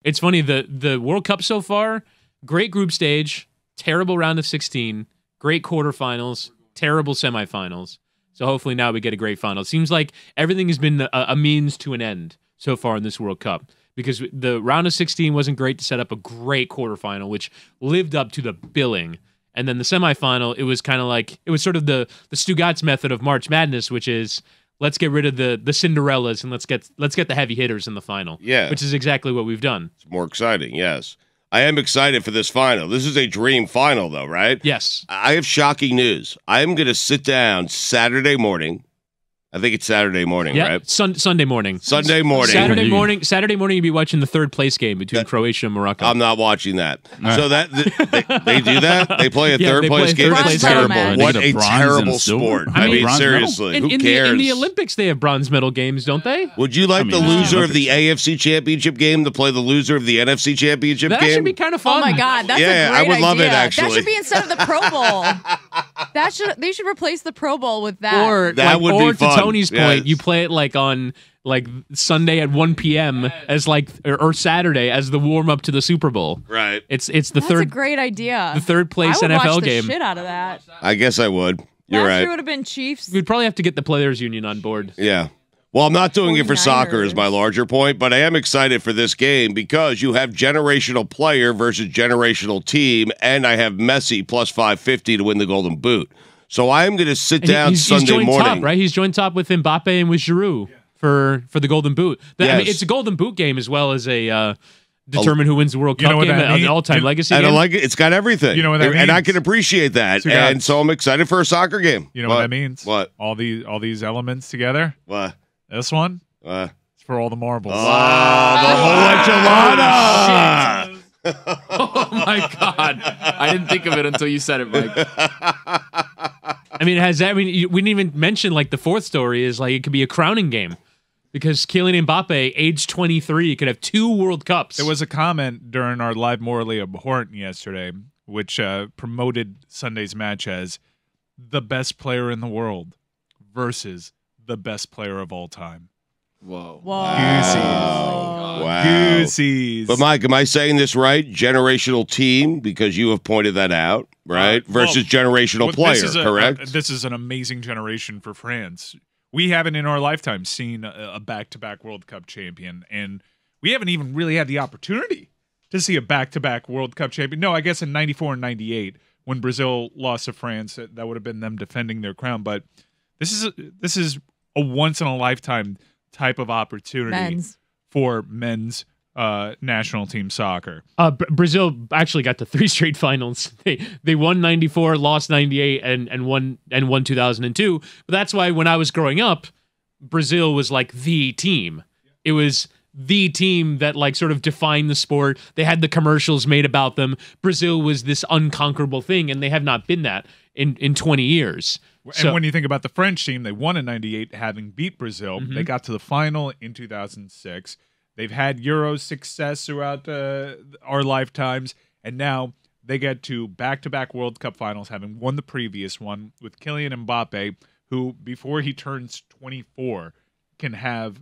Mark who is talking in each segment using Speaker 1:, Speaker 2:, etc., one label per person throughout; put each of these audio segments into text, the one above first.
Speaker 1: It's funny, the World Cup so far, great group stage, terrible round of 16, great quarterfinals, terrible semifinals. So hopefully now we get a great final. It seems like everything has been a means to an end so far in this World Cup, because the round of 16 wasn't great to set up a great quarterfinal, which lived up to the billing. And then the semifinal, it was kind of like, it was sort of the Stugotz method of March Madness, which is, let's get rid of the Cinderellas and let's get the heavy hitters in the final.
Speaker 2: Yeah.
Speaker 1: Which is exactly what we've done.
Speaker 2: It's more exciting, yes. I am excited for this final. This is a dream final, though, right?
Speaker 1: Yes.
Speaker 2: I have shocking news. I am going to sit down Saturday morning. I think it's Saturday morning, right?
Speaker 1: Sunday morning.
Speaker 2: Sunday morning.
Speaker 1: Saturday morning, you'll be watching the third place game between Croatia and Morocco.
Speaker 2: I'm not watching that. So that they do that? They play a third place game? That's terrible. What a terrible sport. I mean, seriously, who cares?
Speaker 1: In the Olympics, they have bronze medal games, don't they?
Speaker 2: Would you like the loser of the AFC Championship game to play the loser of the NFC Championship game?
Speaker 1: That should be kind of fun.
Speaker 3: Oh, my God. That's a great
Speaker 2: I would
Speaker 3: idea.
Speaker 2: love it, actually.
Speaker 3: That should be instead of the Pro Bowl. They should replace the Pro Bowl with that.
Speaker 1: Or
Speaker 2: that would be fun.
Speaker 1: To Tony's point, you play it like on Sunday at 1 p.m. as or Saturday as the warm up to the Super Bowl.
Speaker 2: Right.
Speaker 1: It's the
Speaker 3: That's
Speaker 1: third.
Speaker 3: a great idea.
Speaker 1: The third place
Speaker 3: I would
Speaker 1: NFL
Speaker 3: watch
Speaker 1: game.
Speaker 3: The shit out of that.
Speaker 2: I guess I would. You're
Speaker 3: Last
Speaker 2: right.
Speaker 3: year would have been Chiefs.
Speaker 1: We'd probably have to get the Players Union on board.
Speaker 2: Yeah. Well, I'm not doing it for
Speaker 3: 49ers.
Speaker 2: soccer is my larger point, but I am excited for this game because you have generational player versus generational team, and I have Messi plus 550 to win the Golden Boot. So I am going to sit down Sunday morning.
Speaker 1: Top, right? He's joined top with Mbappe and with Giroud for the Golden Boot.
Speaker 2: Yes.
Speaker 1: I mean, it's a Golden Boot game as well as a determine who wins the World Cup game, an all-time legacy game.
Speaker 2: I like it. It's got everything.
Speaker 4: You know what that means?
Speaker 2: And I can appreciate that. And so I'm excited for a soccer game.
Speaker 4: You know what that means?
Speaker 2: What?
Speaker 4: All these elements together?
Speaker 2: What?
Speaker 4: This one?
Speaker 2: What?
Speaker 4: It's for all the marbles.
Speaker 2: Oh, the whole enchilada!
Speaker 5: Oh my God! I didn't think of it until you said it, Mike.
Speaker 1: I mean, we didn't even mention the fourth story is it could be a crowning game because Kylian Mbappe, age 23, could have 2 World Cups.
Speaker 4: There was a comment during our live Morally Abhorrent yesterday, which promoted Sunday's match as the best player in the world versus the best player of all time.
Speaker 5: Whoa.
Speaker 2: Wow.
Speaker 4: Goosies.
Speaker 2: But Mike, am I saying this right? Generational team, because you have pointed that out, right? Versus generational player, correct?
Speaker 4: This is an amazing generation for France. We haven't in our lifetime seen a back-to-back World Cup champion, and we haven't even really had the opportunity to see a back-to-back World Cup champion. No, I guess in 94 and 98 when Brazil lost to France, that would have been them defending their crown. But this is a once-in-a-lifetime type of opportunity for men's national team soccer.
Speaker 1: Brazil actually got to 3 straight finals. They won 94, lost 98, and won 2002. But that's why when I was growing up, Brazil was the team. It was the team that sort of defined the sport. They had the commercials made about them. Brazil was this unconquerable thing, and they have not been that in 20 years.
Speaker 4: And when you think about the French team, they won in 98, having beat Brazil. They got to the final in 2006. They've had Euro success throughout our lifetimes, and now they get to back-to-back World Cup finals, having won the previous one with Kylian Mbappe, who, before he turns 24, can have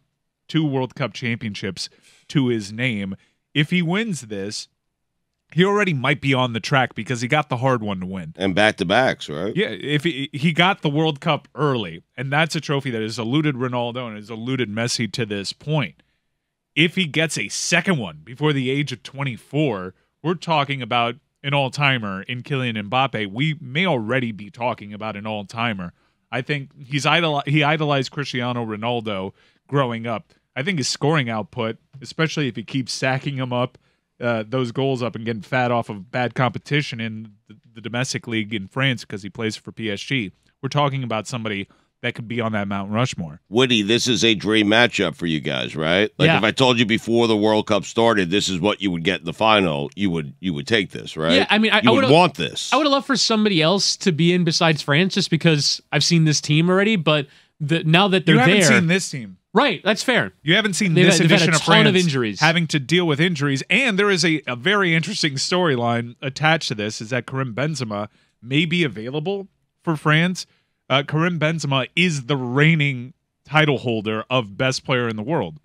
Speaker 4: 2 World Cup championships to his name. If he wins this, he already might be on the track because he got the hard one to win.
Speaker 2: And back-to-backs, right?
Speaker 4: Yeah, if he got the World Cup early, and that's a trophy that has eluded Ronaldo and has eluded Messi to this point. If he gets a second one before the age of 24, we're talking about an all-timer in Kylian Mbappe. We may already be talking about an all-timer. I think he idolized Cristiano Ronaldo growing up. I think his scoring output, especially if he keeps sacking him up, those goals up and getting fat off of bad competition in the domestic league in France because he plays for PSG. We're talking about somebody that could be on that Mount Rushmore.
Speaker 2: Woody, this is a dream matchup for you guys, right?
Speaker 1: Yeah.
Speaker 2: If I told you before the World Cup started, this is what you would get in the final, you would take this, right?
Speaker 1: Yeah, I mean,
Speaker 2: you would want this.
Speaker 1: I would have loved for somebody else to be in besides France, just because I've seen this team already. But now that they're
Speaker 4: you haven't
Speaker 1: there,
Speaker 4: seen this team.
Speaker 1: Right, that's fair.
Speaker 4: You haven't seen
Speaker 1: They've
Speaker 4: this
Speaker 1: had
Speaker 4: edition
Speaker 1: a
Speaker 4: of
Speaker 1: ton
Speaker 4: France
Speaker 1: of injuries.
Speaker 4: having to deal with injuries, and there is a very interesting storyline attached to this, is that Karim Benzema may be available for France. Karim Benzema is the reigning title holder of best player in the world.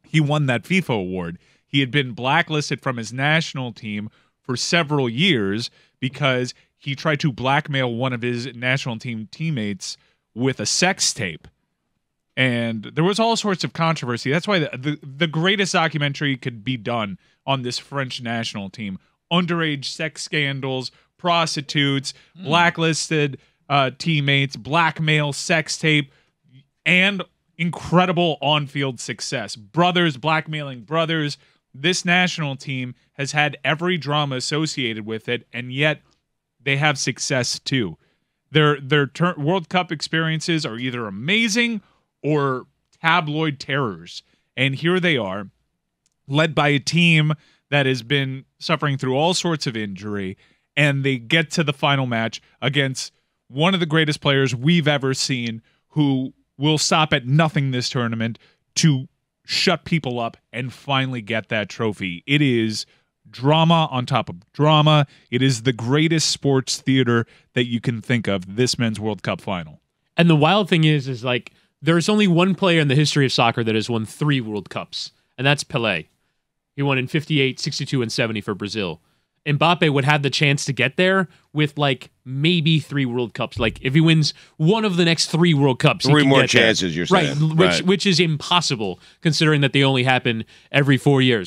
Speaker 4: He won that FIFA award. He had been blacklisted from his national team for several years because he tried to blackmail one of his national team teammates with a sex tape. And there was all sorts of controversy. That's why the greatest documentary could be done on this French national team. Underage sex scandals, prostitutes, blacklisted teammates, blackmail, sex tape, and incredible on-field success. Brothers blackmailing brothers. This national team has had every drama associated with it, and yet they have success too. Their World Cup experiences are either amazing or tabloid terrors. And here they are, led by a team that has been suffering through all sorts of injury, and they get to the final match against one of the greatest players we've ever seen, who will stop at nothing this tournament to shut people up and finally get that trophy. It is drama on top of drama. It is the greatest sports theater that you can think of, this men's World Cup final.
Speaker 1: And the wild thing is like, there's only one player in the history of soccer that has won 3 World Cups, and that's Pelé. He won in 58, 62, and 70 for Brazil. Mbappe would have the chance to get there with like maybe 3 World Cups. Like if he wins one of the next 3 World Cups,
Speaker 2: 3 more chances, you're saying.
Speaker 1: Right, which is impossible considering that they only happen every 4 years.